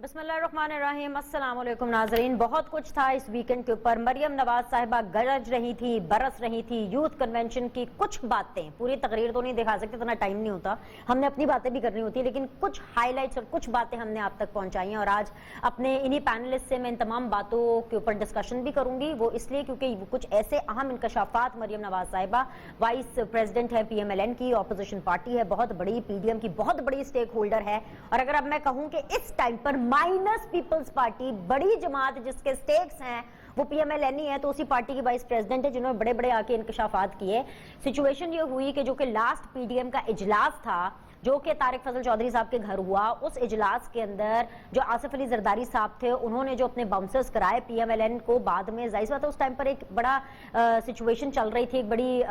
बिस्मिल्लाहिर्रहमानिर्रहीम। अस्सलाम वालेकुम नाज़रीन। बहुत कुछ था इस वीकेंड के ऊपर। मरियम नवाज साहिबा गरज रही थी, बरस रही थी। यूथ कन्वेंशन की कुछ बातें, पूरी तकरीर तो नहीं दिखा सकते, इतना टाइम नहीं होता, हमने अपनी बातें भी करनी होती है, लेकिन कुछ हाईलाइट्स और कुछ बातें हमने आप तक पहुंचाई हैं। और आज अपने इन्हीं पैनलिस्ट से मैं इन तमाम बातों के ऊपर डिस्कशन भी करूंगी। वो इसलिए क्योंकि कुछ ऐसे अहम इंकशाफात मरियम नवाज साहिबा वाइस प्रेसिडेंट है PMLN की, ऑपोजिशन पार्टी है, बहुत बड़ी PDM की बहुत बड़ी स्टेक होल्डर है। और अगर अब मैं कहूं कि इस टाइम पर माइनस पीपल्स पार्टी बड़ी जमात जिसके स्टेक्स हैं वो PMLN ही है, तो उसी पार्टी की वाइस प्रेसिडेंट है जिन्होंने बड़े बड़े आके इंकशाफात किए। सिचुएशन ये हुई कि जो कि लास्ट PDM का इजलास था जो कि तारिक फजल चौधरी साहब के घर हुआ, उस इजलास के अंदर जो आसिफ अली जरदारी साहब थे उन्होंने जो अपने बाउंसर्स कराए PMLN को, बाद में जाहिर बात है उस टाइम पर एक बड़ा सिचुएशन चल रही थी, एक बड़ी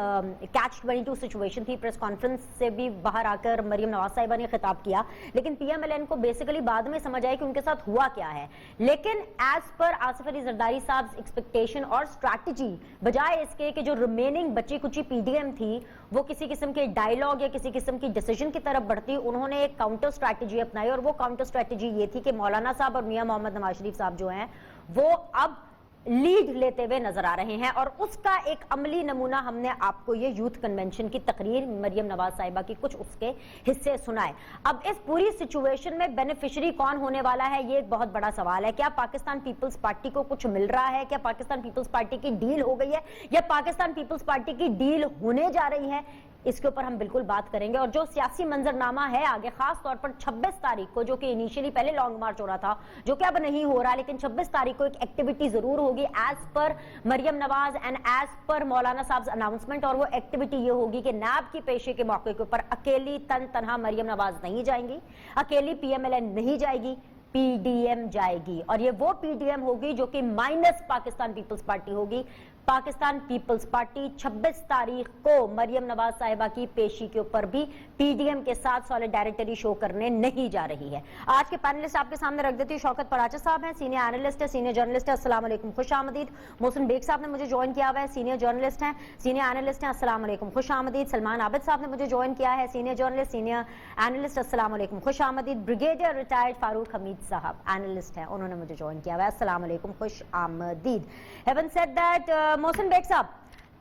कैच 22 सिचुएशन थी। प्रेस कॉन्फ्रेंस से भी बाहर आकर मरियम नवाज साहिबा ने खिताब किया, लेकिन PMLN को बेसिकली बाद में समझ आया कि उनके साथ हुआ क्या है। लेकिन एज पर आसिफ अली जरदारी साहब एक्सपेक्टेशन और स्ट्रैटेजी, बजाय इसके कि जो रिमेनिंग बची कुची PDM थी वो किसी किस्म के डायलॉग या किसी किस्म की डिसीजन की तरफ बढ़ती, उन्होंने एक काउंटर स्ट्रैटेजी अपनाई। और वो काउंटर स्ट्रैटेजी ये थी कि मौलाना साहब और मियां मोहम्मद नवाज शरीफ साहब जो हैं वो अब लीड लेते हुए नजर आ रहे हैं। और उसका एक अमली नमूना हमने आपको ये यूथ कन्वेंशन की तकरीर मरियम नवाज साहिबा की कुछ उसके हिस्से सुनाए। अब इस पूरी सिचुएशन में बेनिफिशियरी कौन होने वाला है, ये एक बहुत बड़ा सवाल है। क्या पाकिस्तान पीपल्स पार्टी को कुछ मिल रहा है? क्या पाकिस्तान पीपल्स पार्टी की डील हो गई है या पाकिस्तान पीपल्स पार्टी की डील होने जा रही है? इसके ऊपर हम बिल्कुल बात करेंगे। और जो सियासी मंजरनामा है आगे, खास तौर पर 26 तारीख को, जो कि इनिशियली पहले लॉन्ग मार्च हो रहा था जो कि अब नहीं हो रहा, लेकिन 26 तारीख को एक एक्टिविटी जरूर होगी as per Maryam Nawaz and as per मौलाना साहब अनाउंसमेंट। और वो एक्टिविटी ये होगी कि नैब की पेशी के मौके के ऊपर अकेली तनहा मरियम नवाज नहीं जाएंगी, अकेली PMLN नहीं जाएगी, PDM जाएगी। और ये वो PDM होगी जो कि माइनस पाकिस्तान पीपल्स पार्टी होगी। पाकिस्तान पीपल्स पार्टी 26 तारीख को मरियम नवाज साहिबा की पेशी के ऊपर भी PDM के साथ सॉलिडारिटी शो करने नहीं जा रही है। आज के पैनलिस्ट आपके सामने रख देती हूँ। शौकत पराचा साहब हैं, सीनियर एनालिस्ट है, सीनियर जर्नलिस्ट है, अस्सलाम वालेकुम, खुश आमदीद। मोहसिन बेग साहब ने मुझे ज्वाइन किया हुआ है, सीनियर जर्नलिस्ट हैं, सीनियर एनालिस्ट हैं, अस्सलाम वालेकुम, खुश आमदीद। सलमान आबिद साहब ने मुझे ज्वाइन किया है, सीनियर जर्नलिस्ट, सीनियर एनालिस्ट, अस्सलाम वालेकुम, खुश आमदीद। ब्रिगेडियर रिटायर्ड फारूक हमीद साहब एनालिस्ट हैं, उन्होंने मुझे ज्वाइन किया हुआ है, अस्सलाम वालेकुम, खुश आमदीद। Having said that, Mohsin Baig sahab,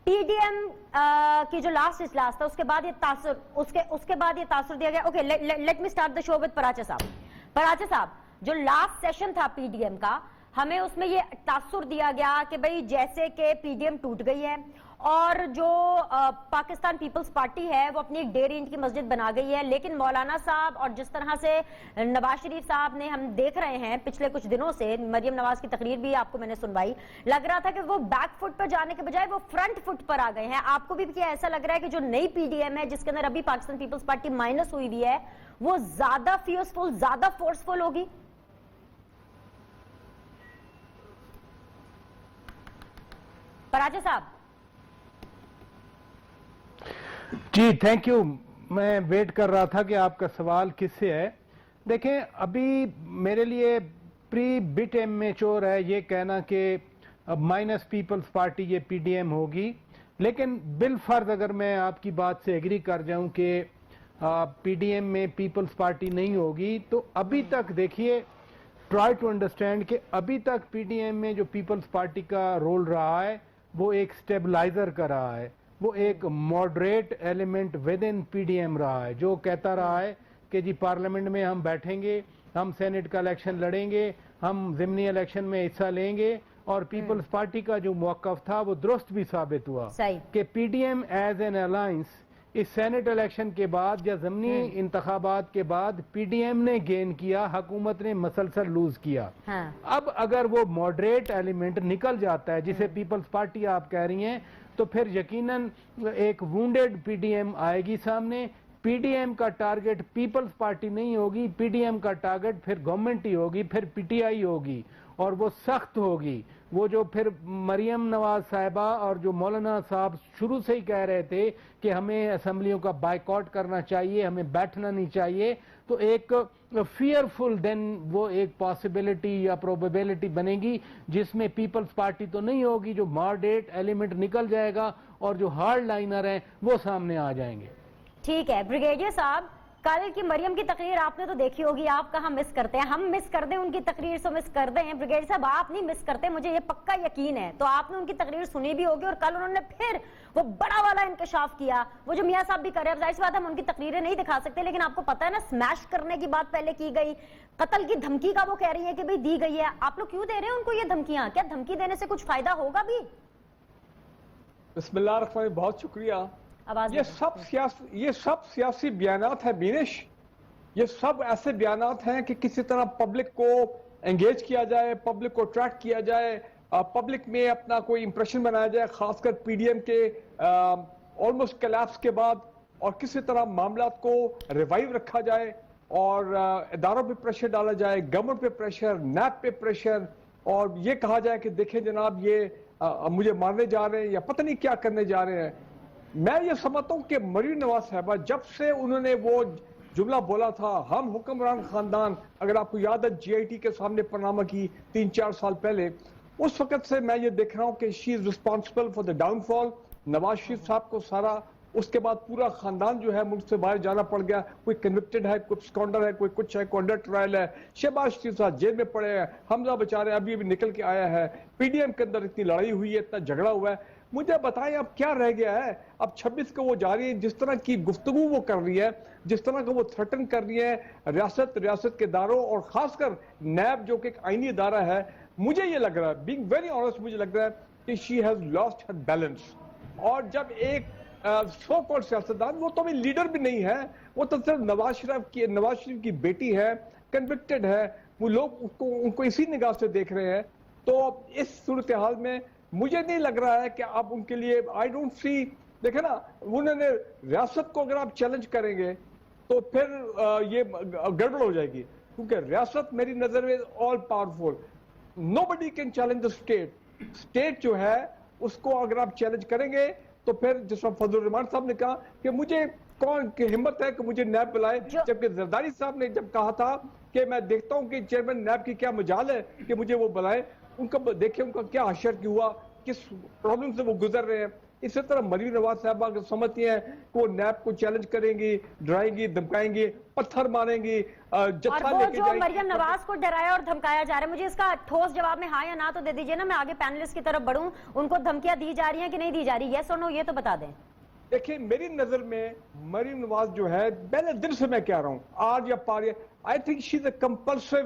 PDM की जो लास्ट इजलास था उसके बाद ये तासुर दिया गया। Okay, let me start the show with Paracha साहब। पराचा साहब, जो लास्ट सेशन था PDM का, हमें उसमें ये तासुर दिया गया कि भाई जैसे कि PDM टूट गई है और जो पाकिस्तान पीपल्स पार्टी है वो अपनी एक डेढ़ इंच की मस्जिद बना गई है। लेकिन मौलाना साहब और जिस तरह से नवाज शरीफ साहब ने, हम देख रहे हैं पिछले कुछ दिनों से, मरियम नवाज की तकरीर भी आपको मैंने सुनवाई, लग रहा था कि वो बैक फुट पर जाने के बजाय वो फ्रंट फुट पर आ गए हैं। आपको भी क्या ऐसा लग रहा है कि जो नई PDM है जिसके अंदर अभी पाकिस्तान पीपल्स पार्टी माइनस हुई हुई है वो ज्यादा फियर्सफुल, ज्यादा फोर्सफुल होगी? पराचा साहब। जी थैंक यू। मैं वेट कर रहा था कि आपका सवाल किससे है। देखें, अभी मेरे लिए प्री बिट इमेच्योर है ये कहना कि माइनस पीपल्स पार्टी ये PDM होगी, लेकिन बिलफर्ज अगर मैं आपकी बात से एग्री कर जाऊं कि PDM में पीपल्स पार्टी नहीं होगी, तो अभी तक देखिए, ट्राई टू अंडरस्टैंड कि अभी तक PDM में जो पीपल्स पार्टी का रोल रहा है वो एक स्टेबलाइजर का रहा है, वो एक moderate element with in PDM रहा है, जो कहता रहा है कि जी पार्लियामेंट में हम बैठेंगे, हम सेनेट का इलेक्शन लड़ेंगे, हम ज़िमनी इलेक्शन में हिस्सा लेंगे। और पीपल्स पार्टी का जो मौक़िफ़ था वो दुरुस्त भी साबित हुआ कि PDM एज एन अलायंस इस सेनेट इलेक्शन के बाद या ज़मीनी इंतखाबात के बाद PDM ने गेन किया, हुकूमत ने मसलसल लूज किया। अब अगर वो मॉडरेट एलिमेंट निकल जाता है जिसे पीपल्स पार्टी आप कह रही हैं, तो फिर यकीनन एक वुंडेड PDM आएगी सामने। PDM का टारगेट पीपल्स पार्टी नहीं होगी, PDM का टारगेट फिर गवर्नमेंट ही होगी, फिर PTI होगी, और वो सख्त होगी। वो जो फिर मरियम नवाज साहिबा और जो मौलाना साहब शुरू से ही कह रहे थे कि हमें असेंबलियों का बाइकआउट करना चाहिए, हमें बैठना नहीं चाहिए, तो एक फियरफुल देन वो एक पॉसिबिलिटी या प्रोबेबिलिटी बनेगी जिसमें पीपल्स पार्टी तो नहीं होगी, जो मॉडरेट एलिमेंट निकल जाएगा और जो हार्ड लाइनर हैं वो सामने आ जाएंगे। ठीक है ब्रिगेडियर साहब, کل کی مریم کی تقریر آپ نے تو دیکھی ہوگی, آپ کہاں مس کرتے ہیں, ہم مس کر دیں ان کی تقریر سو مس کر دیں. بریگیڈ صاحب آپ نہیں مس کرتے, مجھے یہ پکا یقین ہے. تو آپ نے ان کی تقریر سنی بھی ہوگی, اور کل انہوں نے پھر وہ بڑا والا انکشاف کیا, وہ جو میاں صاحب بھی کر رہے ہیں. ظاہر سی بات ہم ان کی تقریریں نہیں دکھا سکتے, لیکن آپ کو پتا ہے نا سمیش کرنے کی بات پہلے کی گئی, قتل کی دھمکی کا وہ کہہ رہی ہیں کہ بھئی دی گئی ہے. آپ لوگ کیوں دے رہے ہیں ان کو یہ دھمکیاں؟ کیا دھمکی دینے سے کچھ فائدہ ہوگا بھی؟ بسم اللہ الرحمن الرحیم, بہت شکریہ. یہ سب سیاسی بیانات ہیں بینش. یہ سب ایسے بیانات ہیں کہ کسی طرح پبلک کو انگیج کیا جائے, پبلک کو اٹریکٹ کیا جائے, پبلک میں اپنا کوئی امپریشن بنایا جائے, خاص کر پی ڈی ایم کے آلموسٹ کلیپس کے بعد, اور کسی طرح معاملات کو ریوائیو رکھا جائے, اور اداروں پہ پریشر ڈالا جائے, گورنمنٹ پہ پریشر, نیب پہ پریشر, اور یہ کہا جائے کہ دیکھیں جناب یہ مجھے مارنے جا رہے ہیں یا پتہ نہیں کیا کرنے جا رہے ہیں. میں یہ سمجھتا ہوں کہ مریم نواز صاحبہ جب سے انہوں نے وہ جملہ بولا تھا ہم حکمران خاندان, اگر آپ کو یاد ہے جی آئی ٹی کے سامنے پرنامہ کی 3-4 سال پہلے, اس وقت سے میں یہ دیکھ رہا ہوں کہ she is responsible for the downfall. Nawaz Sharif صاحب کو سارا, اس کے بعد پورا خاندان جو ہے ملک سے باہر جانا پڑ گیا. کوئی کنوکٹڈ ہے, کوئی سکانڈر ہے, کوئی کچھ ہے, کوئی انڈر ٹرائل ہے. شہباز شریف صاحب جیل میں پڑے ہیں, حمزہ بیچارے ابھی نکل کے آیا ہے. پی ڈی ایم کے اندر اتنی لڑائی ہوئی ہے, اتنا جھگڑا ہوا ہے. مجھے بتائیں اب کیا رہ گیا ہے؟ اب 26 کو وہ جا رہی ہے, جس طرح کی گفتگو وہ کر رہی ہے, جس طرح کا وہ تھریٹن کر رہی ہے ریاست کے اداروں, اور خاص کر نیب جو کہ ایک آئینی ادارہ ہے, مجھے یہ لگ رہا ہے, بینگ ویری آنیسٹ, مجھے لگ رہا ہے کہ she has lost Hare balance. اور جب ایک سو کالڈ سیاستدان, وہ تو ابھی لیڈر بھی نہیں ہے, وہ تو صرف نواز شریف کی بیٹی ہے, کنوکٹڈ ہے, وہ لوگ ان کو اسی نگاہ سے دیکھ رہے ہیں. تو اس صورتحال میں مجھے نہیں لگ رہا ہے کہ آپ ان کے لیے آئی ڈونٹ سی, دیکھیں نا, انہوں نے ریاست کو اگر آپ چیلنج کریں گے تو پھر یہ گڑبڑ ہو جائے گی, کیونکہ ریاست میری نظر میں all powerful. Nobody can challenge the state. State جو ہے اس کو اگر آپ چیلنج کریں گے تو پھر جس طرح فضل الرحمان صاحب نے کہا کہ مجھے کون کی ہمت ہے کہ مجھے نیب بلائے, جبکہ زرداری صاحب نے جب کہا تھا کہ میں دیکھتا ہوں کہ چیئرمین نیب کی کیا مجال ہے کہ مجھے وہ بلائے. ان کا دیکھیں ان کا کیا حشر کی ہوا, کس پرابلم سے وہ گزر رہے ہیں. اسی طرح مریم نواز صاحبہ سمجھتی ہیں کہ وہ نیب کو چیلنج کریں گی, ڈرائیں گی, دھمکائیں گی, پتھر ماریں گی, اور وہ جو مریم نواز کو ڈرایا اور دھمکایا جا رہا ہے, مجھے اس کا ٹھوس جواب میں ہاں یا نہ تو دے دیجئے نا, میں آگے پینلسٹ کی طرف بڑھوں. ان کو دھمکیاں دی جا رہی ہیں کہ نہیں دی جا رہی, یس اور نو, یہ تو بتا دیں. دیکھیں میری نظر میں مریم نواز جو ہے, پہلے دل سے میں کہہ رہا ہوں, آج یا پار, I think she is a compulsive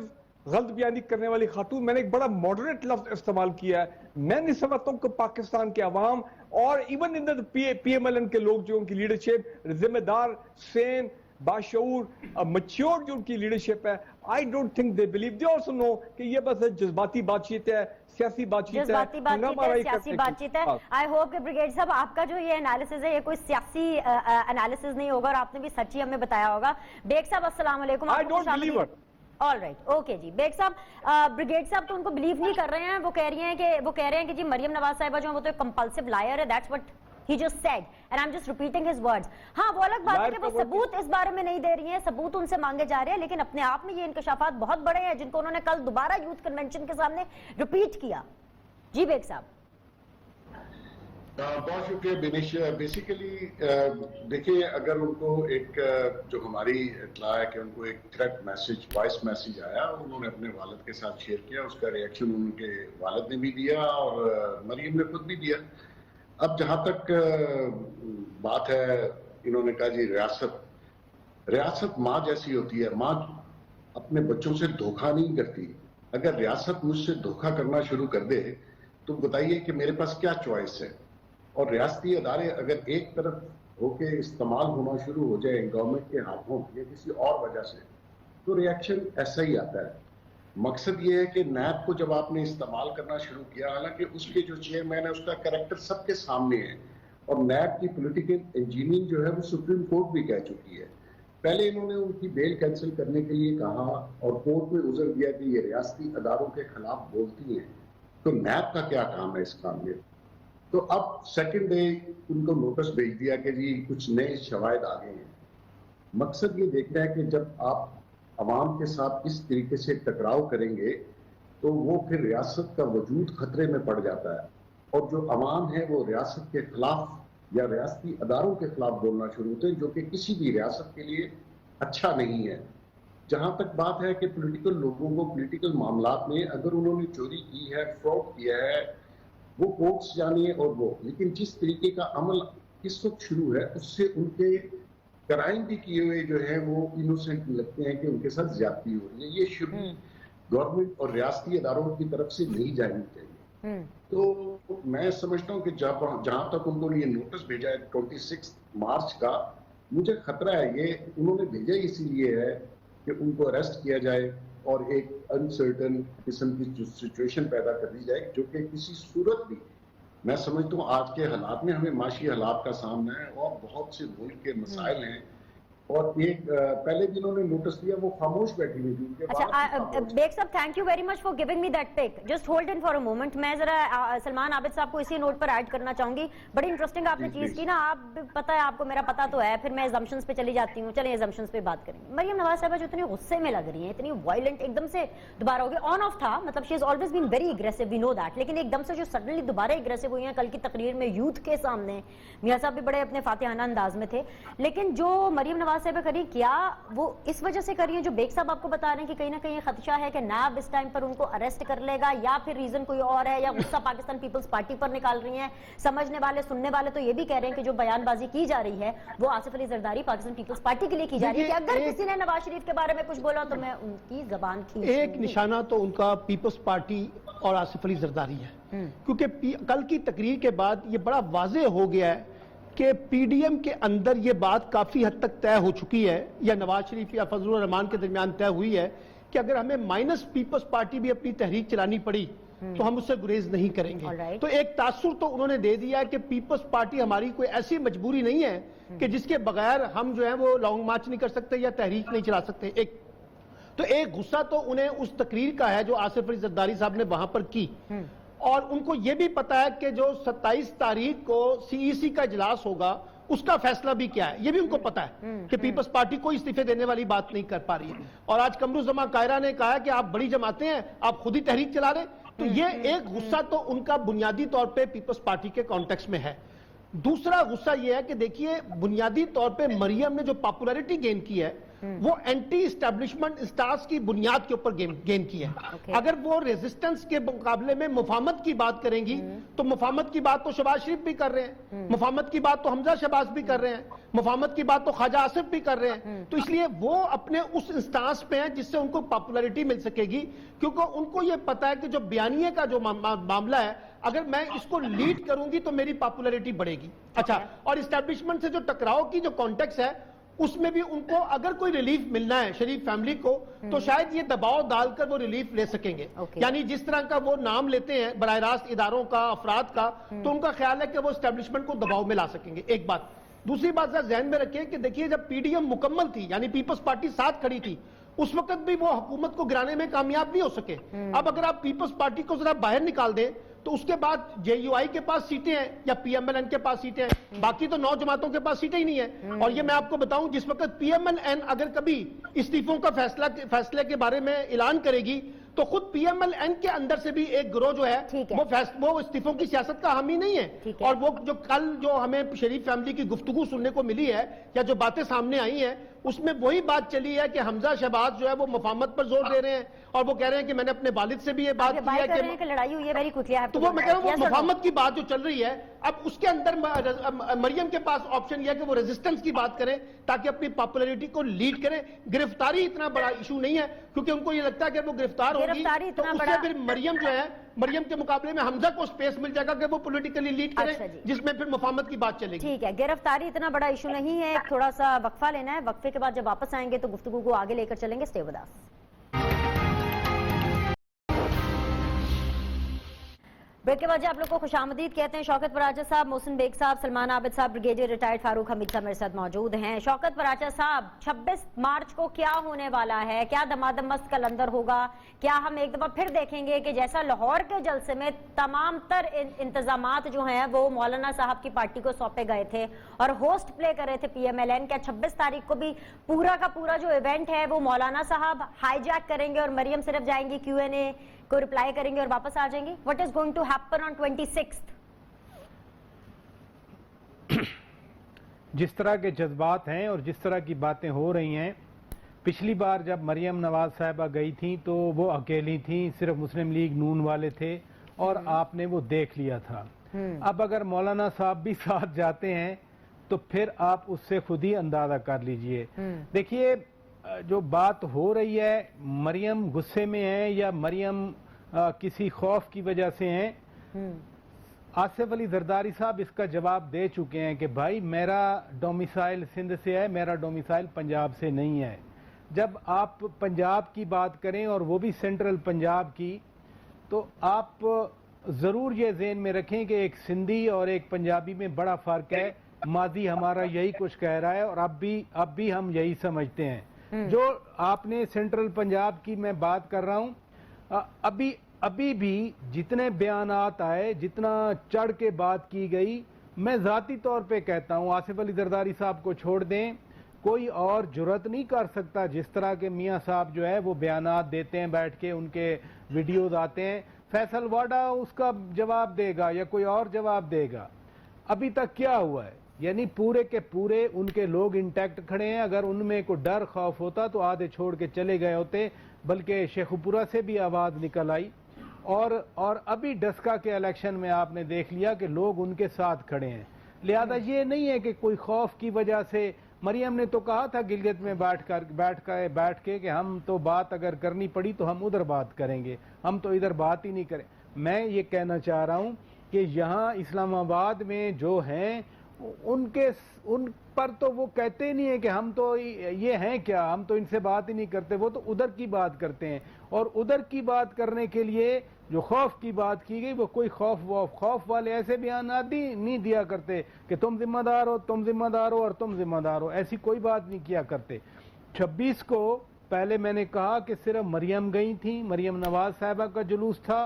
غلط بیانی کرنے والی خاتون. میں نے ایک بڑا ماڈریٹ لفظ استعمال کیا ہے. میں نہیں سمجھتا ہوں کہ پاکستان کے عوام اور even in P M L N کے لوگ جو ان کی لیڈرشپ ذمہ دار, سین, باشعور, میچور جو ان کی لیڈرشپ ہے, I don't think they believe, they also know کہ یہ بس جذباتی بات چیت ہے, سیاسی بات چیت ہے, سیاسی بات چیت ہے. آئی ہوپ کہ بریگیڈ صاحب آپ کا جو یہ انالیسز ہے یہ کوئی سیاسی انالیسز نہیں ہوگا, اور آپ نے بھی سچی ہمیں بتایا ہوگا. بیگ صاحب السلام علیکم. I don't believe it. All right, okay جی. بیگ صاحب, بریگیڈ صاحب تو ان کو بلیو نہیں کر رہے ہیں, وہ کہہ رہے ہیں کہ جی مریم نواز صاحبہ جو ہے وہ تو ایک کمپلسو لائر ہے. That's what he just said and I'm just repeating his words. ہاں وہ الگ بات ہے کہ وہ ثبوت اس بارے میں نہیں دے رہی ہیں, ثبوت ان سے مانگے جا رہے ہیں, لیکن اپنے آپ میں یہ انکشافات بہت بڑے ہیں جن کو انہوں نے کل دوبارہ یوتھ کنونشن کے سامنے ریپیٹ کیا. جی بیگ صاحب. بہت شکریہ بینش. بیسیکلی دیکھیں, اگر ان کو ایک جو ہماری اطلاع ہے کہ ان کو ایک تھریٹ میسج, وائس میسج آیا, انہوں نے اپنے والد کے ساتھ شیئر کیا, اس کا ریئیکشن ان کے والد نے بھی دیا اور مریم نے خود بھی دیا. اب جہاں تک بات ہے, انہوں نے کہا جی ریاست ماں جیسی ہوتی ہے, ماں اپنے بچوں سے دھوکہ نہیں کرتی. اگر ریاست مجھ سے دھوکہ کرنا شروع کر دے تو بتائیے کہ میرے پاس کیا چوائس ہے. اور ریاستی ادارے اگر ایک طرف ہو کے استعمال ہونا شروع ہو جائے گورنمنٹ کے ہاتھوں یا کسی اور وجہ سے, تو ریئیکشن ایسا ہی آتا ہے. مقصد یہ ہے کہ نیب کو جب آپ نے استعمال کرنا شروع کیا, حالانکہ اس کے جو چیئرمین ہے اس کا کریکٹر سب کے سامنے ہے, اور نیب کی پولیٹیکل انجینئرنگ جو ہے وہ سپریم کورٹ بھی کہہ چکی ہے. پہلے انہوں نے ان کی بیل کینسل کرنے کے لیے کہا اور کورٹ میں عذر دیا کہ یہ ریاستی اداروں کے خلاف بولتی ہیں, تو نیب کا کیا کام ہے اس کام میں. تو اب سیکنڈ ڈے ان کو نوٹس بھیج دیا کہ جی کچھ نئے شواہد آ گئے ہیں. مقصد یہ دیکھنا ہے کہ جب آپ عوام کے ساتھ اس طریقے سے ٹکراؤ کریں گے تو وہ پھر ریاست کا وجود خطرے میں پڑ جاتا ہے, اور جو عوام ہے وہ ریاست کے خلاف یا ریاستی اداروں کے خلاف بولنا شروع ہوتے ہیں, جو کہ کسی بھی ریاست کے لیے अच्छा नहीं है। जहां तक बात है कि पॉलिटिकल लोगों को पॉलिटिकल मामलात में अगर उन्होंने चोरी की है, फ्रॉड किया है, वो कोर्ट्स जानिए और वो, लेकिन जिस तरीके का अमल इस वक्त शुरू है उससे उनके क्राइम भी किए हुए जो है वो इनोसेंट लगते हैं कि उनके साथ ज्यादती हो रही है। ये शुरू गवर्नमेंट और रियासती इदारों की तरफ से नहीं जानी चाहिए। तो मैं समझता हूँ कि जहां तक उनको ये नोटिस भेजा है 26 मार्च का, मुझे खतरा है ये उन्होंने भेजा इसीलिए है कि उनको अरेस्ट किया जाए और एक अनसर्टन किस्म की सिचुएशन पैदा कर दी जाए, जो कि किसी सूरत भी, मैं समझता हूँ आज के हालात में हमें माशी हालात का सामना है और बहुत से मुल्क के मसाइल हैं। और एक पहले जिन्होंने नोटिस दिया वो खामोश बैठी हुई थी। अच्छा Baig sahab, thank you very much for giving me that pic. Just hold in for a moment. मैं जरा सलमान आबिद साहब को इसी नोट पर ऐड करना चाहूंगी। बड़ी इंटरेस्टिंग आपने चीज की ना, आप पता है आपको मेरा पता तो है, फिर मैं एजम्पशंस पे चली जाती हूँ। चलिए एजम्पशंस पे बात करेंगे। मरियम नवाज साहब जो इतनी गुस्से में लग रही है, इतनी वायलेंट, एकदम से दोबारा हो गया, ऑन ऑफ था, मतलब she is always been very aggressive, we know that, लेकिन एकदम से जो सडनली दोबारा एग्रेसिव हुई है कल की तकरीर में यूथ के सामने, मियां साहब भी बड़े अपने फातिहाना अंदाज में थे, लेकिन जो मरियम नवाज साहब करी, क्या वो इस वजह से करिए जो बेग साहब आपको बता रहे हैं कि कहीं ना कहीं खदशा है कि नाब इस टाइम पर उनको अरेस्ट कर लेगा, या फिर रीजन कोई और है, या गुस्सा पाकिस्तान पीपल्स पार्टी पर निकाल रही हैं? समझने वाले, सुनने वाले तो ये भी कह रहे हैं कि जो बयानबाजी की जा रही है वो आसिफ अली जरदारी पाकिस्तान पीपल्स पार्टी के लिए की जा रही है, कि अगर किसी ने नवाज शरीफ के बारे में कुछ बोला तो मैं उनकी जबान खींच लूंगी। एक निशाना तो उनका पीपल्स पार्टी और आसिफ अली जरदारी है, क्योंकि कल की तकरीर के बाद ये बड़ा वाज़ेह हो गया है कि पीडीएम के अंदर ये बात काफी हद तक तय हो चुकी है, या नवाज शरीफ या फजलुर रहमान के दरमियान तय हुई है कि अगर हमें माइनस पीपल्स पार्टी भी अपनी तहरीक चलानी पड़ी तो हम उससे गुरेज नहीं करेंगे। तो एक तासुर तो उन्होंने दे दिया कि पीपल्स पार्टी हमारी कोई ऐसी मजबूरी नहीं है कि जिसके बगैर हम जो है वो लॉन्ग मार्च नहीं कर सकते या तहरीक नहीं चला सकते। एक गुस्सा तो उन्हें उस तकरीर का है जो आसिफ अली जरदारी साहब ने वहां पर की, और उनको यह भी पता है कि जो 27 तारीख को सीईसी का इजलास होगा उसका फैसला भी क्या है, यह भी उनको पता है कि पीपल्स पार्टी कोई इस्तीफे देने वाली बात नहीं कर पा रही है। और आज कमरुज़्ज़मा कायरा ने कहा कि आप बड़ी जमातें हैं, आप खुद ही तहरीक चला रहे, तो ये एक गुस्सा तो उनका बुनियादी तौर पे पीपल्स पार्टी के कॉन्टेक्स्ट में है। दूसरा गुस्सा यह है कि देखिए बुनियादी तौर पे मरियम ने जो पॉपुलैरिटी गेन की है वो एंटी एस्टेब्लिशमेंट स्टार्स की बुनियाद के ऊपर गेन की है। अगर वो रेजिस्टेंस के मुकाबले में मुफाहमत की बात करेंगी तो मुफाहमत की बात तो शहबाज शरीफ भी कर रहे हैं, मुफाहमत की बात तो हमजा शहबाज भी कर रहे हैं, मुफाहमत की बात तो ख्वाजा आसिफ भी कर रहे हैं। तो इसलिए वो अपने उस इंस्टांस पे हैं जिससे उनको पॉपुलैरिटी मिल सकेगी, क्योंकि उनको ये पता है कि जो बयानिए का जो मामला है, अगर मैं इसको लीड करूंगी तो मेरी पॉपुलैरिटी बढ़ेगी। अच्छा, और एस्टेब्लिशमेंट से जो टकराव की जो कॉन्टेक्स्ट है उसमें भी उनको अगर कोई रिलीफ मिलना है शरीफ फैमिली को तो शायद ये दबाव डालकर वो रिलीफ ले सकेंगे। यानी जिस तरह का वो नाम लेते हैं बराह रास्त इदारों का, अफराद का, तो उनका ख्याल है कि वो एस्टेब्लिशमेंट को दबाव में ला सकेंगे। एक बात। दूसरी बात जहन में रखिए कि देखिए जब पीडीएम मुकम्मल थी, यानी पीपल्स पार्टी साथ खड़ी थी, उस वक्त भी वो हुकूमत को गिराने में कामयाब नहीं हो सके। अब अगर आप पीपल्स पार्टी को जरा बाहर निकाल दें तो उसके बाद जेयूआई के पास सीटें हैं या पीएमएलएन के पास सीटें हैं, बाकी तो 9 जमातों के पास सीटें ही नहीं है। और ये मैं आपको बताऊं, जिस वक्त पीएमएलएन अगर कभी इस्तीफों का फैसले के बारे में ऐलान करेगी तो खुद पीएमएलएन के अंदर से भी एक गिरोह जो है वो इस्तीफों की सियासत का हामी नहीं है। और वो जो कल जो हमें शरीफ फैमिली की गुफ्तगू सुनने को मिली है या जो बातें सामने आई हैं उसमें वही बात चली है कि हमजा शहबाज जो है वो मुफाहमत पर जोर दे रहे हैं और वो कह रहे हैं कि मैंने अपने वालिद से भी ये बात की है कि लड़ाई हुई है वेरी क्विकली। तो वो मैं कह रहा हूं वो मुफाहमत की बात जो चल रही है, अब उसके अंदर मरियम के पास ऑप्शन यह है कि वो रेजिस्टेंस की बात करें ताकि अपनी पॉपुलैरिटी को लीड करें। गिरफ्तारी इतना बड़ा इशू नहीं है क्योंकि उनको ये लगता है कि वो गिरफ्तार होगी तो उससे फिर मरियम जो है, मरियम के मुकाबले में हमजा को स्पेस मिल जाएगा कि वो पॉलिटिकली लीड करें, जिसमें फिर मुफाहमत की बात चलेगी। ठीक है, गिरफ्तारी इतना बड़ा इशू नहीं है। थोड़ा सा वक्फा लेना है, वक्फे के बाद जब वापस आएंगे तो गुफ्तगू को आगे लेकर चलेंगे। Stay with us. ब्रेक के बाद आप लोग को खुशामदीद कहते हैं। शौकत पराचा साहब, मोहसिन बेग साहब, सलमान आबिद साहब, ब्रिगेडियर रिटायर्ड फारूक हमीद साहब मेरे साथ मौजूद हैं। शौकत पराचा साहब, 26 मार्च को क्या होने वाला है? क्या दमादम मस्त कलंदर होगा? क्या हम एक दफा फिर देखेंगे कि जैसा लाहौर के जलसे में तमाम तर इंतजामात जो हैं वो मौलाना साहब की पार्टी को सौंपे गए थे और होस्ट प्ले कर रहे थे पीएमएलएन, क्या 26 तारीख को भी पूरा का पूरा जो इवेंट है वो मौलाना साहब हाईजैक करेंगे और मरियम सिर्फ जाएंगी Q&A को रिप्लाई करेंगे और वापस आ जाएंगी? What is going to happen on 26th? जिस तरह के जज्बात हैं और जिस तरह की बातें हो रही हैं पिछली बार जब मरियम नवाज साहिबा गई थी तो वो अकेली थी, सिर्फ मुस्लिम लीग नून वाले थे और आपने वो देख लिया था। अब अगर मौलाना साहब भी साथ जाते हैं तो फिर आप उससे खुद ही अंदाजा कर लीजिए। देखिए जो बात हो रही है, मरियम गुस्से में है या मरियम किसी खौफ की वजह से हैं, आसिफ अली जरदारी साहब इसका जवाब दे चुके हैं कि भाई मेरा डोमिसाइल सिंध से है, मेरा डोमिसाइल पंजाब से नहीं है। जब आप पंजाब की बात करें और वो भी सेंट्रल पंजाब की, तो आप ज़रूर ये ज़हन में रखें कि एक सिंधी और एक पंजाबी में बड़ा फ़र्क है। माजी हमारा यही कुछ कह रहा है और अब भी हम यही समझते हैं। जो आपने सेंट्रल पंजाब की मैं बात कर रहा हूँ, अभी भी जितने बयानात आए, जितना चढ़ के बात की गई, मैं ज़ाती तौर पे कहता हूँ आसिफ अली जरदारी साहब को छोड़ दें, कोई और जुर्रत नहीं कर सकता जिस तरह के मियाँ साहब जो है वो बयानात देते हैं, बैठ के उनके वीडियोज आते हैं। फैसल वाडा उसका जवाब देगा या कोई और जवाब देगा। अभी तक क्या हुआ है, यानी पूरे के पूरे उनके लोग इंटैक्ट खड़े हैं। अगर उनमें कोई डर खौफ होता तो आधे छोड़ के चले गए होते, बल्कि शेखुपुरा से भी आवाज़ निकल आई। और अभी डस्का के इलेक्शन में आपने देख लिया कि लोग उनके साथ खड़े हैं। लिहाजा ये नहीं है कि कोई खौफ की वजह से। मरियम ने तो कहा था गिलगित में बैठ के कि हम तो बात अगर करनी पड़ी तो हम उधर बात करेंगे, हम तो इधर बात ही नहीं करें। मैं ये कहना चाह रहा हूँ कि यहाँ इस्लामाबाद में जो हैं उन पर तो वो कहते नहीं है कि हम तो ये हैं क्या, हम तो इनसे बात ही नहीं करते। वो तो उधर की बात करते हैं और उधर की बात करने के लिए जो खौफ की बात की गई, वो कोई खौफ वाले ऐसे बयान नहीं दिया करते कि तुम जिम्मेदार हो, तुम जिम्मेदार हो और तुम जिम्मेदार हो, ऐसी कोई बात नहीं किया करते। 26 को पहले मैंने कहा कि सिर्फ मरियम गई थी, मरियम नवाज साहिबा का जुलूस था।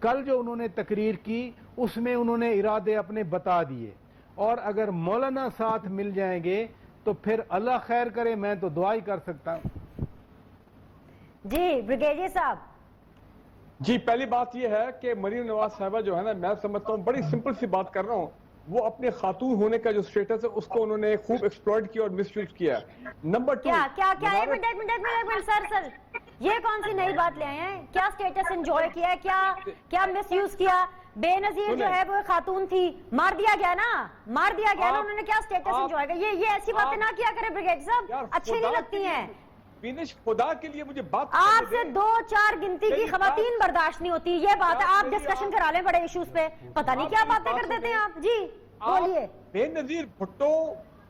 कल जो उन्होंने तकरीर की उसमें उन्होंने इरादे अपने बता दिए, और अगर मौलाना साथ मिल जाएंगे तो फिर अल्लाह खैर करे, मैं तो दुआ ही कर सकता हूं। जी ब्रिगेडियर साहब। जी, पहली बात यह है कि मरियम नवाज साहिबा जो है ना, मैं समझता हूँ बड़ी सिंपल सी बात कर रहा हूँ, वो अपने खातून होने का जो स्टेटस है उसको उन्होंने खूब एक्सप्लॉइट किया और मिसयूज किया। नंबर 2, एक मिनट सर, ये कौन सी नई बात ले आए हैं? क्या स्टेटस एंजॉय किया है, क्या मिसयूज किया? बेनजीर जो है वो खातून थी, मार दिया गया ना, उन्होंने क्या स्टेटस एंजॉय किया? ये ऐसी बातें ना किया करें ब्रिगेडियर साहब, अच्छी नहीं लगती हैं। फिनिश, खुदा के लिए मुझे बात आपसे 2-4 गिनती की खवातीन बर्दाश्त नहीं होती, ये बात है। आप डिस्कशन करा लें बड़े इश्यूज पे, पता नहीं क्या बातें कर देते हैं आप। जी बोलिए। बेनजीर भुट्टो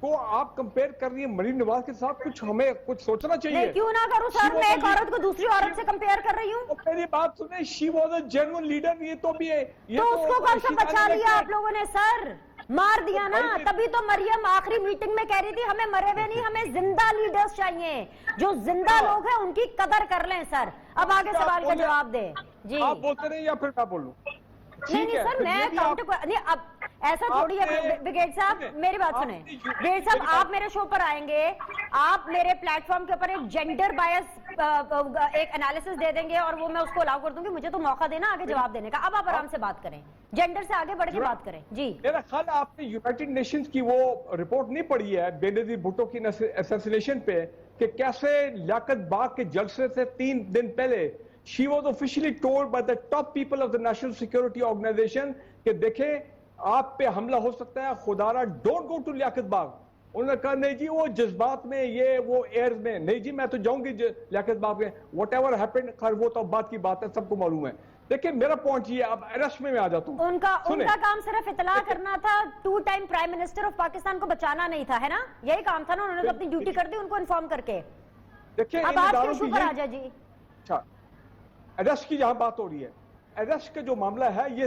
को आप कंपेयर कर रही है मरियम नवाज के साथ, हमें कुछ सोचना चाहिए। नहीं, क्यों ना करूं सर, मैं एक औरत को दूसरी औरत से कंपेयर कर रही हूँ। मेरी बात सुने, she was a genuine leader, ये तो भी है। तो उसको कौन सा बचा लिया आप लोगों ने सर? मार दिया ना, तभी तो मरियम आखिरी मीटिंग में कह रही थी हमें मरे हुए नहीं, हमें जिंदा लीडर्स चाहिए, जो जिंदा लोग हैं उनकी कदर कर लें। सर अब आगे सवाल का जवाब दे। जी आप बोलते रहे या फिर मैं बोलूं? नहीं सर, मैं काउंटर नहीं, अब ऐसा थोड़ी है। ब्रिगेड साहब मेरी बात सुने, ब्रिगेड साहब आप मेरे शो पर आएंगे, आप मेरे प्लेटफॉर्म के ऊपर एक जेंडर बायस एक एनालिसिस दे देंगे और वो मैं उसको अलाउ कर दूंगी। मुझे तो मौका देना आगे जवाब देने का। अब आप आराम से बात करें, जेंडर से आगे बढ़ के बात करें। जी मेरा ख्याल आपने यूनाइटेड नेशंस की वो रिपोर्ट नहीं पढ़ी है बेनजीर भुट्टो की असैसिनेशन पे, कि कैसे लियाकत बाग के जलसे से 3 दिन पहले she was officially told by the top people of the National Security Organization कि देखें आप पे हमला हो सकता है, खुदारा डोंट गो टू लियाकत बाग। उन्होंने कहा नहीं जी, वो जज्बात में, ये वो एयर में नहीं जी, मैं तो जाऊंगी लियाकत बाग में, वट एवर हैपेंड, खैर वो तो बात की बात है, सबको मालूम है। देखिए मेरा पॉइंट ये, अब अरेस्ट में आ जाता हूँ। उनका काम सिर्फ इतला करना था, 2 time prime minister of Pakistan को बचाना नहीं था, है ना? यही काम था ना, उन्होंने तो अपनी ड्यूटी कर दी उनको इन्फॉर्म करके। देखिए अब आज के इशू पर आ जाए जी। अच्छा, अरेस्ट की जहां बात हो रही है, अरेस्ट का जो मामला है ये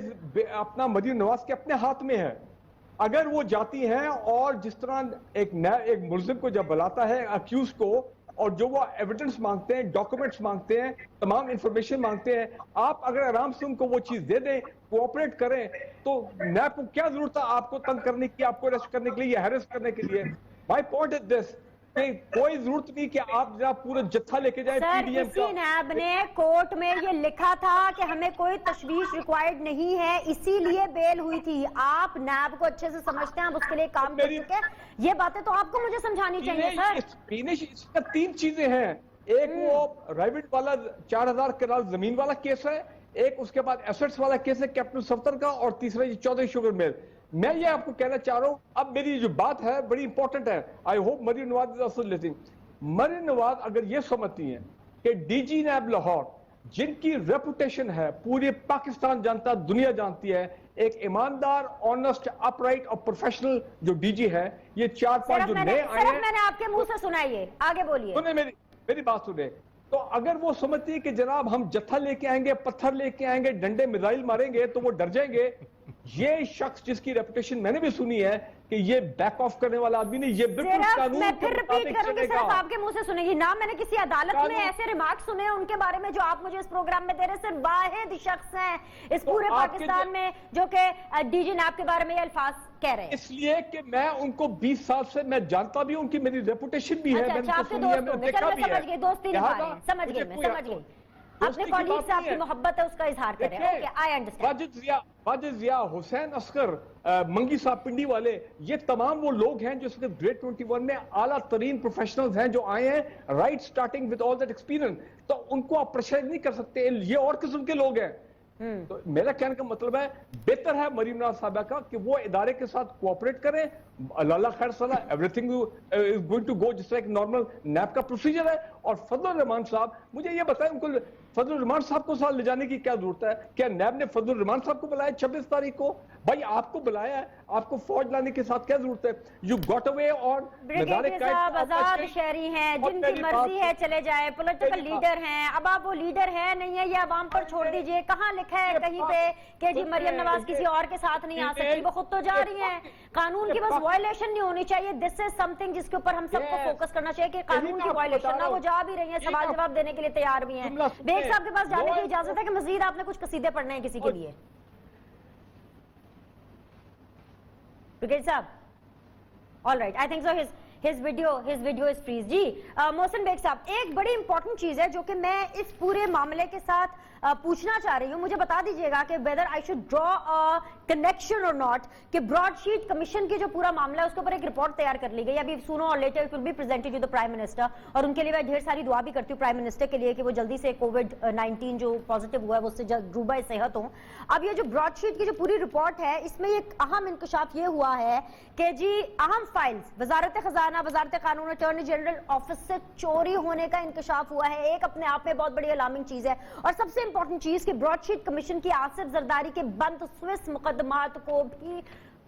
अपना मरियम नवाज के अपने हाथ में है। अगर वो जाती हैं और जिस तरह एक मुलजिम को जब बुलाता है अक्यूज को, और जो वो एविडेंस मांगते हैं, डॉक्यूमेंट्स मांगते हैं, तमाम इंफॉर्मेशन मांगते हैं, आप अगर आराम से उनको वो चीज दे दें, कोऑपरेट करें, तो नैब को क्या जरूरत है आपको तंग करने की, आपको अरेस्ट करने के लिए या हैरेस करने के लिए? माय पॉइंट इज दिस कोई जरूरत नहीं कि आप जरा पूरा जत्था लेके जाए सर, पीडीएम इसी का। नैब ने कोर्ट में ये लिखा था कि हमें कोई तशवीश रिक्वायर्ड नहीं है, इसीलिए बेल हुई थी। आप नैब को अच्छे से समझते हैं, आप उसके लिए काम कर चुके हैं, ये बातें तो आपको मुझे समझानी चाहिए सर। इसका 3 चीजें हैं, एक वो राइवेट वाला 4000 कनाल जमीन वाला केस है, एक उसके बाद एसेट्स वाला केस है कैप्टन सफ्तर का, और तीसरा ये चौधरी शुगर मिल। मैं ये आपको कहना चाह रहा हूं, अब मेरी जो बात है बड़ी इंपॉर्टेंट है, I hope Maryam Nawaz is also listening. Maryam Nawaz अगर ये समझती हैं कि डीजी नैब लाहौर, जिनकी रेपुटेशन है पूरे पाकिस्तान जानता, दुनिया जानती है, एक ईमानदार, ऑनेस्ट, अपराइट और प्रोफेशनल जो डीजी है, ये 4-5 जो नए आए हैं, मैंने आपके मुंह से सुना, ये आगे बोलिए। सुने मेरी बात सुने। तो अगर वो समझती है कि जनाब हम जत्था लेके आएंगे, पत्थर लेके आएंगे, डंडे मिसाइल मारेंगे तो वो डर जाएंगे, ये शख्स जिसकी रेपुटेशन मैंने भी सुनी है कि ये बैक ऑफ करने वाला आदमी नहीं, ये बिल्कुल कानून मैं के फिर रिपीट मुताबिक करूंगी, चलेगा। सिर्फ आपके मुंह से सुनेगी ना। मैंने किसी अदालत में ऐसे रिमार्क सुने हैं उनके बारे में जो आप मुझे इस प्रोग्राम में दे रहे, सिर्फ वाहिद शख्स हैं इस पूरे पाकिस्तान में जो कि डीजी नैब के बारे में ये अल्फाज कह रहे हैं। इसलिए कि मैं उनको 20 साल से मैं जानता भी हूं, उनकी मेरी रेपुटेशन भी है, अच्छा, मैंने आपके तो सुनी है, दोस्त मैंने होंगे, देखा चलो भी मैं है। समझ गई, दोस्ती निभा रहे हैं, समझ गई, मैं समझ गई। अपने कॉलीग से आपकी मोहब्बत है, उसका इजहार करें। Okay, I understand. Wajid Zia, Hussain Askar, Mangi sahab पिंडी वाले, ये तमाम वो लोग हैं जो इसके ग्रेड 21 में आला तरीन प्रोफेशनल्स हैं जो आए हैं right starting with all that experience. तो उनको आप प्रेशराइज नहीं कर सकते, ये और किस्म के लोग हैं। तो मेरा कहने का मतलब है, बेहतर है मरीम नवाज साहबा का कि वो इदारे के साथ कोऑपरेट करें, अल्लाह खैर सला, everything is going to go जिस तरह एक नॉर्मल नैब का प्रोसीजर है। और फजल रहमान साहब, मुझे ये बताएं, उनको फजल रहमान साहब को साथ ले जाने की क्या जरूरत है? क्या नैब ने फजल रहमान साहब को बुलाया 26 तारीख को? भाई आपको बुलाया है, आपको फौज लाने के साथ क्या जरूरत है? यू गॉट अवे और आजाद शहरी हैं, जिनकी मर्जी है चले जाए, पॉलिटिकल लीडर हैं। अब आप वो लीडर है नहीं है, ये अवाम पर छोड़ दीजिए। कहाँ लिखा है कहीं पे कि जी मरियम नवाज किसी और के साथ नहीं आ सकती? वो खुद तो जा रही हैं। कानून की बस वायलेशन नहीं होनी चाहिए। दिस इज समथिंग जिसके ऊपर हम सबको फोकस करना चाहिए कि कानून की वायलेशन ना, वो जा भी रही है, सवाल जवाब देने के लिए तैयार भी हैं। बेग साहब के पास जाने की इजाजत है कि मजीद आपने कुछ कसीदे पढ़ने हैं किसी के लिए? Brigade sahab, all right, I think so his video is freeze. जी मोहसिन बेग साहब, एक बड़ी इंपॉर्टेंट चीज है जो कि मैं इस पूरे मामले के साथ पूछना चाह रही हूं, मुझे बता दीजिएगा कि whether I should draw a connection और नॉट, कि ब्रॉडशीट कमीशन की जो पूरा मामला है उसके ऊपर एक रिपोर्ट तैयार कर ली गई। अभी सूनो और later it will be presented to the prime minister, और उनके लिए मैं ढेर सारी दुआ भी करती हूँ प्राइम मिनिस्टर के लिए कि वो जल्दी से कोविड-19 जो पॉजिटिव हुआ है वो उससे रूबा सेहत हो। अब ये जो ब्रॉडशीट की जो पूरी रिपोर्ट है, इसमें एक अहम इंकशाफ ये हुआ है कि जी अहम फाइल्स वजारत खजाना, वजारत कानून, अटॉर्नी जनरल ऑफिस से चोरी होने का इंकशाफ हुआ है। एक अपने आप में बहुत बड़ी अलार्मिंग चीज है। और सबसे इंपॉर्टेंट चीज कि ब्रॉडशीट कमीशन की आसिफ जरदारी के बंद स्विस मुकदमात को भी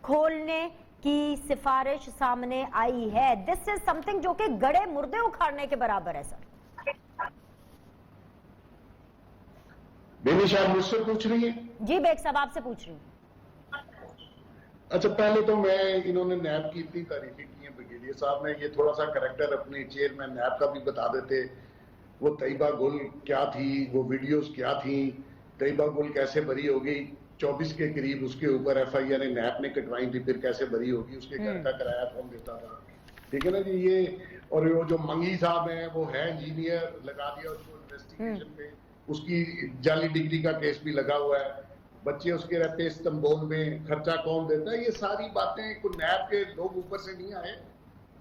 खोलने की सिफारिश सामने आई है। दिस इज समथिंग जो कि गड़े मुर्दे उखाड़ने के बराबर है सर। बेनिश, आप मुझसे पूछ रही है? जी बेग साहब, आपसे पूछ रही हूँ। अच्छा, पहले तो मैं, इन्होंने नैब की इतनी तारीफें की हैं ब्रिगेडियर साहब ने, ये थोड़ा सा करेक्टर अपने चेयरमैन नैब का भी बता देते। वो तैयबा गुल क्या थी, वो वीडियोस क्या थी, तैयबा गुल कैसे बरी हो गई, 24 के करीब उसके ऊपर एफआईआर नैब ने कटवाई थी, फिर कैसे बरी होगी, उसके घर का किराया कौन देता था, ठीक है ना जी ये। और वो जो मंगी साहब हैं, वो है इंजीनियर, लगा दिया उसको इन्वेस्टिगेशन पे, उसकी जाली डिग्री का केस भी लगा हुआ है, बच्चे उसके रहते हैं इस्तांबुल में, खर्चा कौन देता है? ये सारी बातें को नैब के लोग ऊपर से नहीं आए,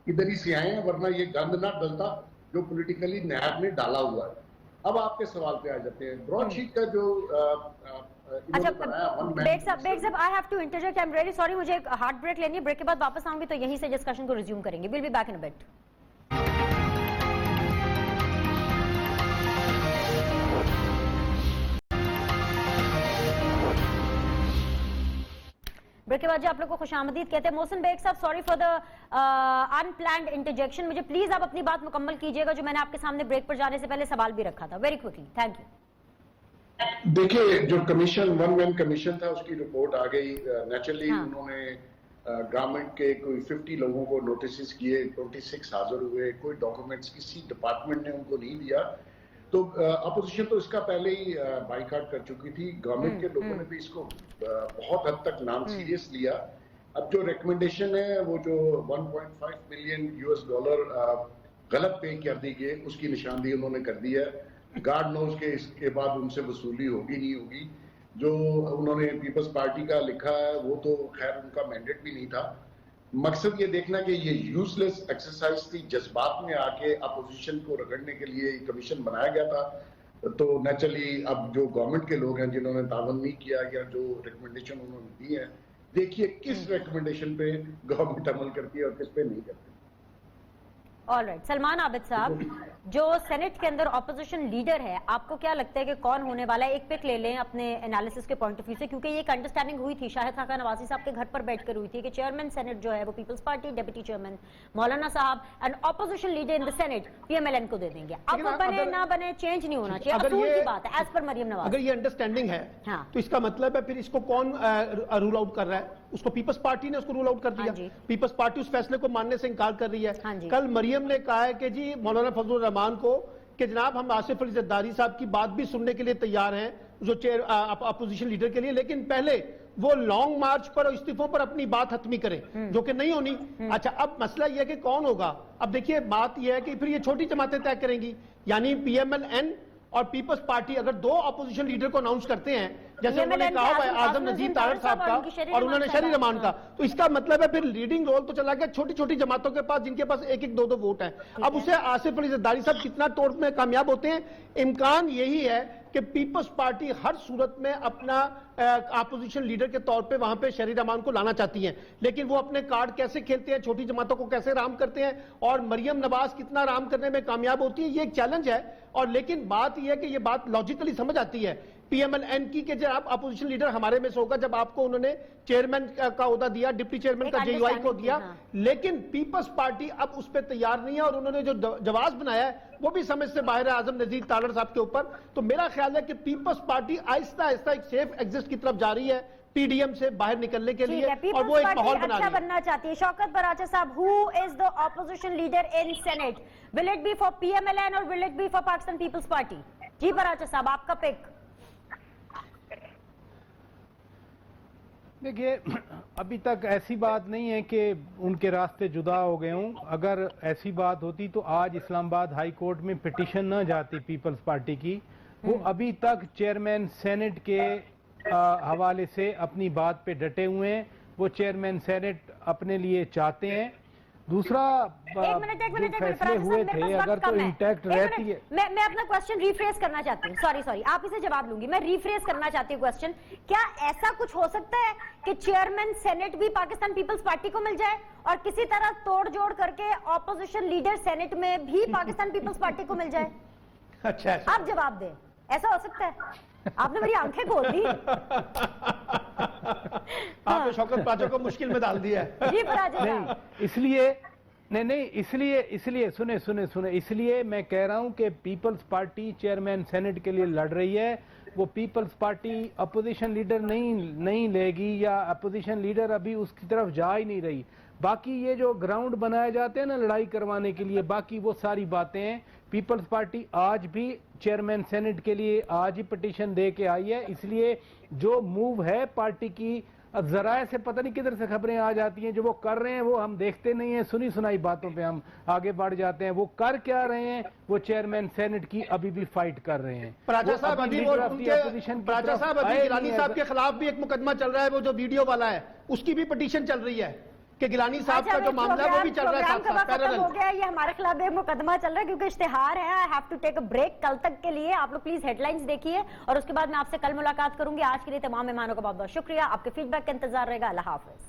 इधर ही से आए हैं, वरना ये गंद ना डलता जो पॉलिटिकली नैब ने डाला हुआ है। अब आपके सवाल पे आ जाते हैं, ब्रॉडशीट का जो अच्छा Baig sahab, I have to interject, I am really sorry, मुझे एक हार्ट ब्रेक लेनी है। ब्रेक के बाद वापस आऊंगी तो यहीं से डिस्कशन को रिज्यूम करेंगे। Will be back in a bit. Break के बाद जो आप लोग को खुशामदीद कहते हैं। Mohsin Baig sahab, sorry for the unplanned interjection, मुझे प्लीज आप अपनी बात मुकम्मल कीजिएगा जो मैंने आपके सामने ब्रेक पर जाने से पहले सवाल भी रखा था। Very quickly, thank you. देखिए, जो कमीशन, वन मैन कमीशन था, उसकी रिपोर्ट आ गई। नेचुरली उन्होंने गवर्नमेंट के कोई 50 लोगों को नोटिस किए, 26 हाजिर हुए, कोई डॉक्यूमेंट्स किसी डिपार्टमेंट ने उनको नहीं दिया। तो अपोजिशन तो इसका पहले ही बाइकाट कर चुकी थी। गवर्नमेंट के लोगों ने भी इसको बहुत हद तक नॉन सीरियस लिया। अब जो रिकमेंडेशन है, वो जो $1.5 मिलियन गलत पे कर दी गई, उसकी निशानदेही उन्होंने कर दी है। गॉड नोज के इसके बाद उनसे वसूली होगी नहीं होगी। जो उन्होंने पीपल्स पार्टी का लिखा है वो तो खैर उनका मैंडेट भी नहीं था। मकसद ये देखना कि ये यूजलेस एक्सरसाइज थी, जज्बात में आके अपोजिशन को रगड़ने के लिए कमीशन बनाया गया था। तो नेचुरली अब जो गवर्नमेंट के लोग हैं जिन्होंने तावन नहीं किया या जो रिकमेंडेशन उन्होंने दी है, देखिए किस रिकमेंडेशन पे गवर्नमेंट अमल करती है और किस पे नहीं करती। ऑलराइट, सलमान आबिद साहब, जो सेनेट के अंदर ऑपोजिशन लीडर है, आपको क्या लगता है कि कौन होने वाला है? एक पिक ले लें अपने एनालिसिस के पॉइंट ऑफ व्यू से, क्योंकि ये एक अंडरस्टैंडिंग हुई थी, शाहिद खान नवाजी साहब के घर पर बैठकर हुई थी कि चेयरमैन सेनेट जो है वो पीपल्स पार्टी, डेप्यूटी चेयरमैन मौलाना साहब and opposition leader in the senate PMLN को दे देंगे। अब वो बने ना बने चेंज नहीं होना चाहिए, असूल की बात है एज पर मरियम नवाज। अगर ये अंडरस्टैंडिंग है तो इसका मतलब है फिर इसको कौन रूल आउट कर रहा है? उसको पीपल्स पार्टी ने उसको रूल आउट कर दिया। पीपल्स पार्टी उस फैसले को मानने से इनकार कर रही है। कल मरियम ने कहा है कि जी मौलाना फजलुर रहमान को कि जनाब हम आसिफ अली जरदारी साहब की बात भी सुनने के लिए तैयार हैं जो चेयर अपोजिशन लीडर के लिए, लेकिन पहले वो लॉन्ग मार्च पर और इस्तीफों पर अपनी बात हतमी करें, जो कि नहीं होनी। अच्छा, अब मसला यह है कि कौन होगा। अब देखिए बात यह है कि फिर ये छोटी जमातें तय करेंगी, यानी पीएमएलएन और पीपल्स पार्टी अगर दो अपोजिशन लीडर को अनाउंस करते हैं, जैसे उन्होंने कहा हुआ है आजम नजीर तारड़ साहब का और उन्होंने शहरी रहमान का, तो इसका मतलब है फिर लीडिंग रोल तो चला गया छोटी छोटी जमातों के पास जिनके पास एक एक दो दो वोट है। अब उसे आसिफ अली जरदारी साहब कितना तोड़ में कामयाब होते हैं, इम्कान यही है कि पीपल्स पार्टी हर सूरत में अपना अपोजिशन लीडर के तौर पे वहां पे शहरी रहमान को लाना चाहती है, लेकिन वो अपने कार्ड कैसे खेलते हैं, छोटी जमातों को कैसे राम करते हैं और मरियम नवाज कितना राम करने में कामयाब होती है, ये एक चैलेंज है। और लेकिन बात यह है कि ये बात लॉजिकली समझ आती है पीएमएलएन की कि जब आप अपोजिशन लीडर हमारे में से होगा, जब आपको उन्होंने चेयरमैन का ओहदा दिया, डिप्टी चेयरमैन का जेयूआई को दिया, लेकिन पीपल्स पार्टी अब उस पर तैयार नहीं है और उन्होंने जो जवाब बनाया है वो भी समझ से बाहर है आजम नजीर तारड़ साहब के ऊपर। तो मेरा ख्याल है कि पीपल्स पार्टी आहिस्ता आहिस्ता एक सेफ एग्जिस्ट की तरफ जा रही है पीडीएम से बाहर निकलने के लिए, और वो एक माहौल बना रही है। बनना चाहती है। शौकत बराचा साहब, who is the opposition leader in senate? Will it be for PMLN और will it be for Pakistan Peoples Party? जी बराचा साहब, आपका पिक। देखिए, अभी तक ऐसी बात नहीं है कि उनके रास्ते जुदा हो गए हों। अगर ऐसी बात होती तो आज इस्लामाबाद हाई कोर्ट में पिटीशन न जाती पीपल्स पार्टी की। वो अभी तक चेयरमैन सेनेट के हवाले से अपनी बात पे डटे हुए हैं। वो चेयरमैन सेनेट अपने लिए चाहते हैं। दूसरा, फैसले हुए थे अगर तो इंटैक्ट रहती है। मैं अपना क्वेश्चन रिफ्रेश करना चाहती हूँ, सॉरी आप इसे जवाब लूंगी, मैं रिफ्रेश करना चाहती हूँ क्वेश्चन। क्या ऐसा कुछ हो सकता है कि चेयरमैन सेनेट भी पाकिस्तान पीपल्स पार्टी को मिल जाए और किसी तरह तोड़ जोड़ करके ऑपोजिशन लीडर सेनेट में भी पाकिस्तान पीपल्स पार्टी को मिल जाए? अच्छा, आप जवाब दें, ऐसा हो सकता है? आपने मेरी आंखें खोल दी। आपने शौकत बराचा को मुश्किल में डाल दिया है। जी बराचा नहीं, इसलिए सुने, इसलिए मैं कह रहा हूं कि पीपल्स पार्टी चेयरमैन सेनेट के लिए लड़ रही है। वो पीपल्स पार्टी अपोजिशन लीडर नहीं लेगी या अपोजिशन लीडर अभी उसकी तरफ जा ही नहीं रही। बाकी ये जो ग्राउंड बनाए जाते हैं ना लड़ाई करवाने के लिए, बाकी वो सारी बातें हैं। पीपल्स पार्टी आज भी चेयरमैन सेनेट के लिए आज ही पिटीशन दे के आई है। इसलिए जो मूव है पार्टी की, जराए से पता नहीं किधर से खबरें आ जाती हैं, जो वो कर रहे हैं वो हम देखते नहीं है, सुनी सुनाई बातों पे हम आगे बढ़ जाते हैं। वो कर क्या रहे हैं? वो चेयरमैन सेनेट की अभी भी फाइट कर रहे हैं। बराचा साहब, अभी गिलानी साहब के खिलाफ भी एक मुकदमा चल रहा है, वो जो वीडियो वाला है उसकी भी पिटीशन चल रही है कि गिलानी साहब का जो मामला है वो भी चल रहा है साथ साथ पैरेलल हो गया। ये हमारे खिलाफ एक मुकदमा चल रहा है क्योंकि इश्तिहार है। I have to take a break कल तक के लिए। आप लोग प्लीज हेडलाइंस देखिए और उसके बाद मैं आपसे कल मुलाकात करूंगी। आज के लिए तमाम मेहमानों का बहुत बहुत शुक्रिया। आपके फीडबैक का इंतजार रहेगा। अल्लाह हाफिज।